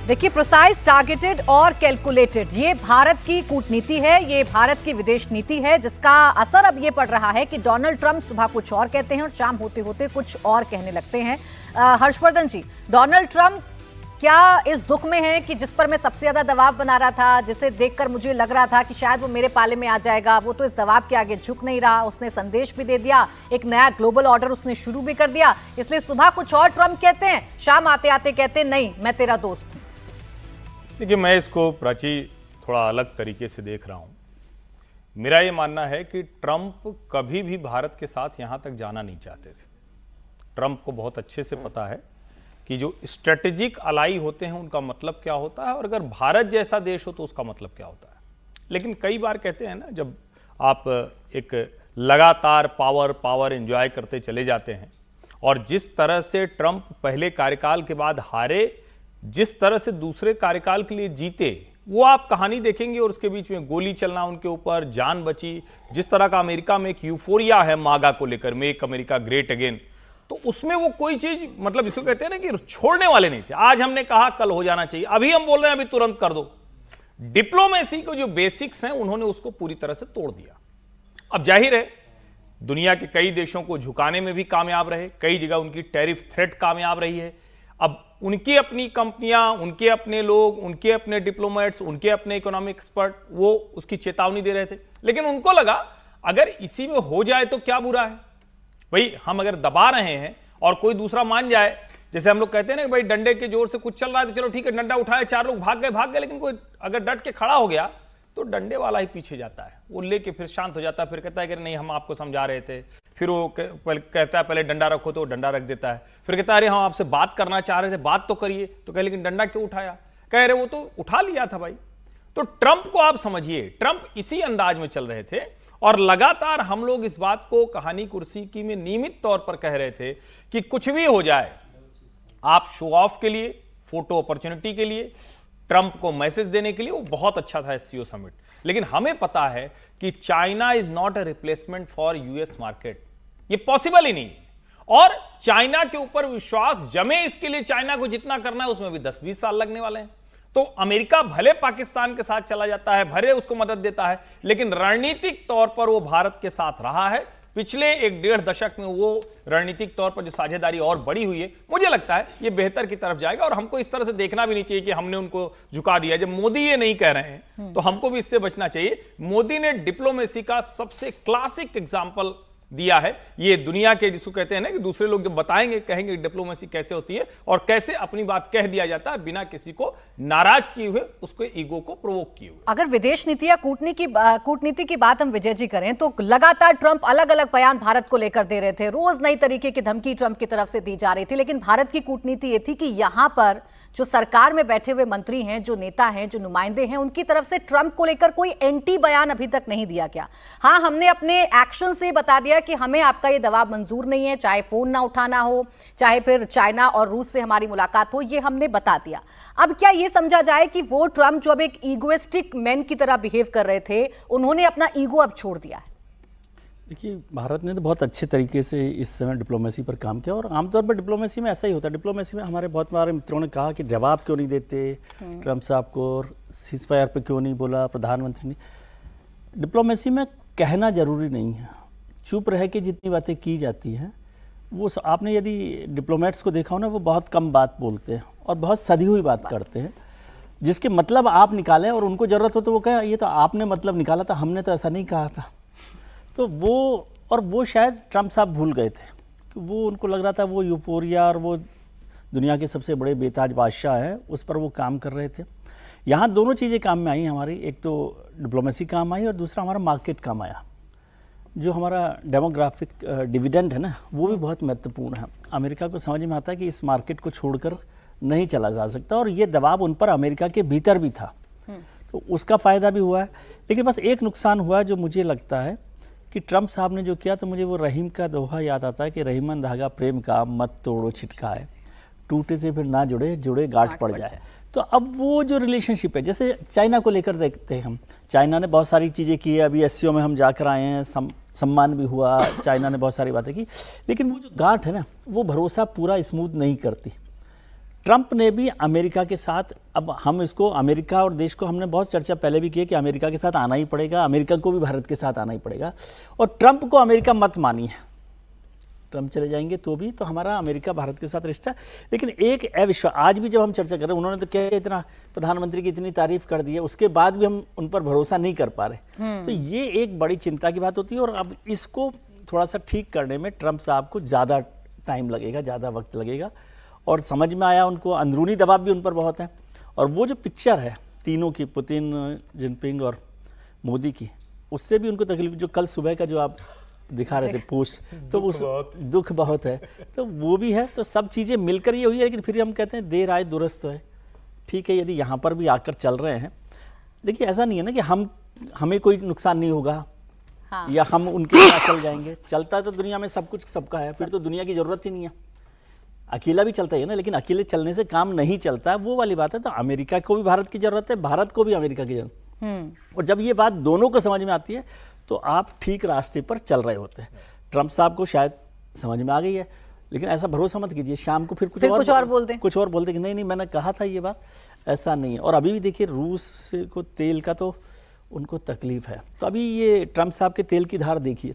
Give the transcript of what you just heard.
देखिए, precise, targeted और calculated, ये भारत की कूटनीति है, ये भारत की विदेश नीति है, जिसका असर अब ये पड़ रहा है कि डोनाल्ड ट्रंप सुबह कुछ और कहते हैं और शाम होते होते कुछ और कहने लगते हैं। हर्षवर्धन जी, डोनाल्ड ट्रंप क्या इस दुख में है कि जिस पर मैं सबसे ज्यादा दबाव बना रहा था, जिसे देखकर मुझे लग रहा था कि शायद वो मेरे पाले में आ जाएगा, वो तो इस दबाव के आगे झुक नहीं रहा। उसने संदेश भी दे दिया, एक नया ग्लोबल ऑर्डर उसने शुरू भी कर दिया। इसलिए सुबह कुछ और ट्रंप कहते हैं, शाम आते आते कहते हैं नहीं, मैं तेरा दोस्त हूं। देखिए, मैं इसको प्राची थोड़ा अलग तरीके से देख रहा हूं। मेरा ये मानना है कि ट्रंप कभी भी भारत के साथ यहां तक जाना नहीं चाहते थे। ट्रंप को बहुत अच्छे से पता है कि जो स्ट्रेटेजिक अलाई होते हैं उनका मतलब क्या होता है और अगर भारत जैसा देश हो तो उसका मतलब क्या होता है। लेकिन कई बार कहते हैं ना, जब आप एक लगातार पावर एंजॉय करते चले जाते हैं और जिस तरह से ट्रंप पहले कार्यकाल के बाद हारे, जिस तरह से दूसरे कार्यकाल के लिए जीते, वो आप कहानी देखेंगे और उसके बीच में गोली चलना उनके ऊपर, जान बची, जिस तरह का अमेरिका में एक यूफोरिया है मागा को लेकर, मेक अमेरिका ग्रेट अगेन, तो उसमें वो कोई चीज, मतलब इसको कहते हैं ना कि छोड़ने वाले नहीं थे। आज हमने कहा कल हो जाना चाहिए, अभी हम बोल रहे हैं अभी तुरंत कर दो। डिप्लोमेसी को जो बेसिक्स हैं उन्होंने उसको पूरी तरह से तोड़ दिया। अब जाहिर है दुनिया के कई देशों को झुकाने में भी कामयाब रहे, कई जगह उनकी टैरिफ थ्रेट कामयाब रही है। अब उनकी अपनी कंपनियां, उनके अपने लोग, उनके अपने डिप्लोमेट्स, उनके अपने इकोनॉमिक एक्सपर्ट वो उसकी चेतावनी दे रहे थे, लेकिन उनको लगा अगर इसी में हो जाए तो क्या बुरा है भाई। हम अगर दबा रहे हैं और कोई दूसरा मान जाए, जैसे हम लोग कहते हैं ना भाई डंडे के जोर से कुछ चल रहा है तो चलो ठीक है, डंडा उठाए, चार लोग भाग गए, लेकिन कोई अगर डट के खड़ा हो गया तो डंडे वाला ही पीछे जाता है, वो लेके फिर शांत हो जाता है, फिर कहता है कि नहीं हम आपको समझा रहे थे। फिर वो कहता है पहले डंडा रखो, तो वो डंडा रख देता है। फिर कहता है अरे हम आपसे बात करना चाह रहे थे, बात तो करिए, तो कहे लेकिन डंडा क्यों उठाया, कह रहे वो तो उठा लिया था भाई। तो ट्रंप को आप समझिए, ट्रंप इसी अंदाज में चल रहे थे और लगातार हम लोग इस बात को कहानी कुर्सी की में नियमित तौर पर कह रहे थे कि कुछ भी हो जाए, आप शो ऑफ के लिए, फोटो अपॉर्चुनिटी के लिए, ट्रंप को मैसेज देने के लिए वो बहुत अच्छा था एससीओ समिट। लेकिन हमें पता है कि China is not a replacement for US market, ये पॉसिबल ही नहीं। और चाइना के ऊपर विश्वास जमे, इसके लिए चाइना को जितना करना है उसमें भी 10-20 साल लगने वाले हैं। तो अमेरिका भले पाकिस्तान के साथ चला जाता है, भले उसको मदद देता है, लेकिन रणनीतिक तौर पर वो भारत के साथ रहा है। पिछले 1-1.5 दशक में वो रणनीतिक तौर पर जो साझेदारी और बड़ी हुई है, मुझे लगता है ये बेहतर की तरफ जाएगा। और हमको इस तरह से देखना भी नहीं चाहिए कि हमने उनको झुका दिया। जब मोदी ये नहीं कह रहे हैं तो हमको भी इससे बचना चाहिए। मोदी ने डिप्लोमेसी का सबसे क्लासिक एग्जाम्पल दिया है। ये दुनिया के, जिसको कहते हैं ना कि दूसरे लोग जब बताएंगे, कहेंगे डिप्लोमेसी कैसे होती है और कैसे अपनी बात कह दिया जाता है बिना किसी को नाराज किए हुए, उसको ईगो को प्रोवोक किए हुए। अगर विदेश नीति या कूटनीति की बात हम विजय जी करें तो लगातार ट्रंप अलग अलग बयान भारत को लेकर दे रहे थे, रोज नई तरीके की धमकी ट्रंप की तरफ से दी जा रही थी। लेकिन भारत की कूटनीति ये थी कि यहां पर जो सरकार में बैठे हुए मंत्री हैं, जो नेता हैं, जो नुमाइंदे हैं, उनकी तरफ से ट्रंप को लेकर कोई एंटी बयान अभी तक नहीं दिया गया। हाँ, हमने अपने एक्शन से बता दिया कि हमें आपका ये दबाव मंजूर नहीं है, चाहे फोन ना उठाना हो, चाहे फिर चाइना और रूस से हमारी मुलाकात हो, ये हमने बता दिया। अब क्या ये समझा जाए कि वो ट्रंप जो अब एक ईगोइस्टिक मैन की तरह बिहेव कर रहे थे, उन्होंने अपना ईगो अब छोड़ दिया है? देखिए, भारत ने तो बहुत अच्छे तरीके से इस समय डिप्लोमेसी पर काम किया और आमतौर पर डिप्लोमेसी में ऐसा ही होता है। डिप्लोमेसी में हमारे बहुत सारे मित्रों ने कहा कि जवाब क्यों नहीं देते ट्रंप साहब को, और सीज़फायर पे क्यों नहीं बोला प्रधानमंत्री ने। डिप्लोमेसी में कहना जरूरी नहीं है, चुप रह के जितनी बातें की जाती हैं वो आपने यदि डिप्लोमेट्स को देखा हो ना, वो बहुत कम बात बोलते हैं और बहुत सधी हुई बात करते हैं, जिसके मतलब आप निकालें और उनको ज़रूरत हो तो वो कहें ये तो आपने मतलब निकाला था, हमने तो ऐसा नहीं कहा था। तो वो शायद ट्रंप साहब भूल गए थे कि वो, उनको लग रहा था वो यूफोरिया और वो दुनिया के सबसे बड़े बेताज बादशाह हैं, उस पर वो काम कर रहे थे। यहाँ दोनों चीज़ें काम में आई हमारी, एक तो डिप्लोमेसी काम आई और दूसरा हमारा मार्केट काम आया। जो हमारा डेमोग्राफिक डिविडेंड है ना, वो भी बहुत महत्वपूर्ण है। अमेरिका को समझ में आता है कि इस मार्केट को छोड़कर नहीं चला जा सकता और ये दबाव उन पर अमेरिका के भीतर भी था, तो उसका फ़ायदा भी हुआ है। लेकिन बस एक नुकसान हुआ जो मुझे लगता है कि ट्रंप साहब ने जो किया, तो मुझे वो रहीम का दोहा याद आता है कि रहीमन धागा प्रेम का मत तोड़ो छिटकाए, टूटे से फिर ना जुड़े, जुड़े गांठ पड़ जाए। तो अब वो जो रिलेशनशिप है, जैसे चाइना को लेकर देखते हैं हम, चाइना ने बहुत सारी चीज़ें की है, अभी एससीओ में हम जाकर आए हैं, सम्मान भी हुआ, चाइना ने बहुत सारी बातें की, लेकिन वो जो गांठ है ना, वो भरोसा पूरा स्मूथ नहीं करती। ट्रंप ने भी अमेरिका के साथ, अब हम इसको अमेरिका और देश को हमने बहुत चर्चा पहले भी की है कि अमेरिका के साथ आना ही पड़ेगा, अमेरिका को भी भारत के साथ आना ही पड़ेगा। और ट्रंप को अमेरिका मत मानी है, ट्रंप चले जाएंगे तो भी तो हमारा अमेरिका भारत के साथ रिश्ता। लेकिन एक अविश्वास, आज भी जब हम चर्चा कर रहे हैं, उन्होंने तो क्या इतना प्रधानमंत्री की इतनी तारीफ कर दी है, उसके बाद भी हम उन पर भरोसा नहीं कर पा रहे। तो ये एक बड़ी चिंता की बात होती है। और अब इसको थोड़ा सा ठीक करने में ट्रंप साहब को ज़्यादा टाइम लगेगा, ज़्यादा वक्त लगेगा। और समझ में आया उनको, अंदरूनी दबाव भी उन पर बहुत है। और वो जो पिक्चर है तीनों की, पुतिन, जिनपिंग और मोदी की, उससे भी उनको तकलीफ, जो कल सुबह का जो आप दिखा रहे थे पोस्ट, तो उस दुख बहुत है, तो वो भी है। तो सब चीज़ें मिलकर ये हुई है। लेकिन फिर हम कहते हैं देर आए दुरुस्त है। ठीक है, यदि यहाँ पर भी आकर चल रहे हैं, देखिए ऐसा नहीं है ना कि हमें कोई नुकसान नहीं होगा, हाँ। या हम उनके साथ चल जाएंगे। चलता तो दुनिया में सब कुछ सबका है, फिर तो दुनिया की जरूरत ही नहीं है। अकेला भी चलता है ना, लेकिन अकेले चलने से काम नहीं चलता, वो वाली बात है। तो अमेरिका को भी भारत की जरूरत है, भारत को भी अमेरिका की जरूरत। और जब ये बात दोनों को समझ में आती है तो आप ठीक रास्ते पर चल रहे होते हैं। ट्रंप साहब को शायद समझ में आ गई है, लेकिन ऐसा भरोसा मत कीजिए शाम को फिर कुछ और बोल दें कि नहीं मैंने कहा था ये बात, ऐसा नहीं है। और अभी भी देखिए रूस को तेल का तो उनको तकलीफ है। तो अभी ये ट्रंप साहब के तेल की धार देखिए।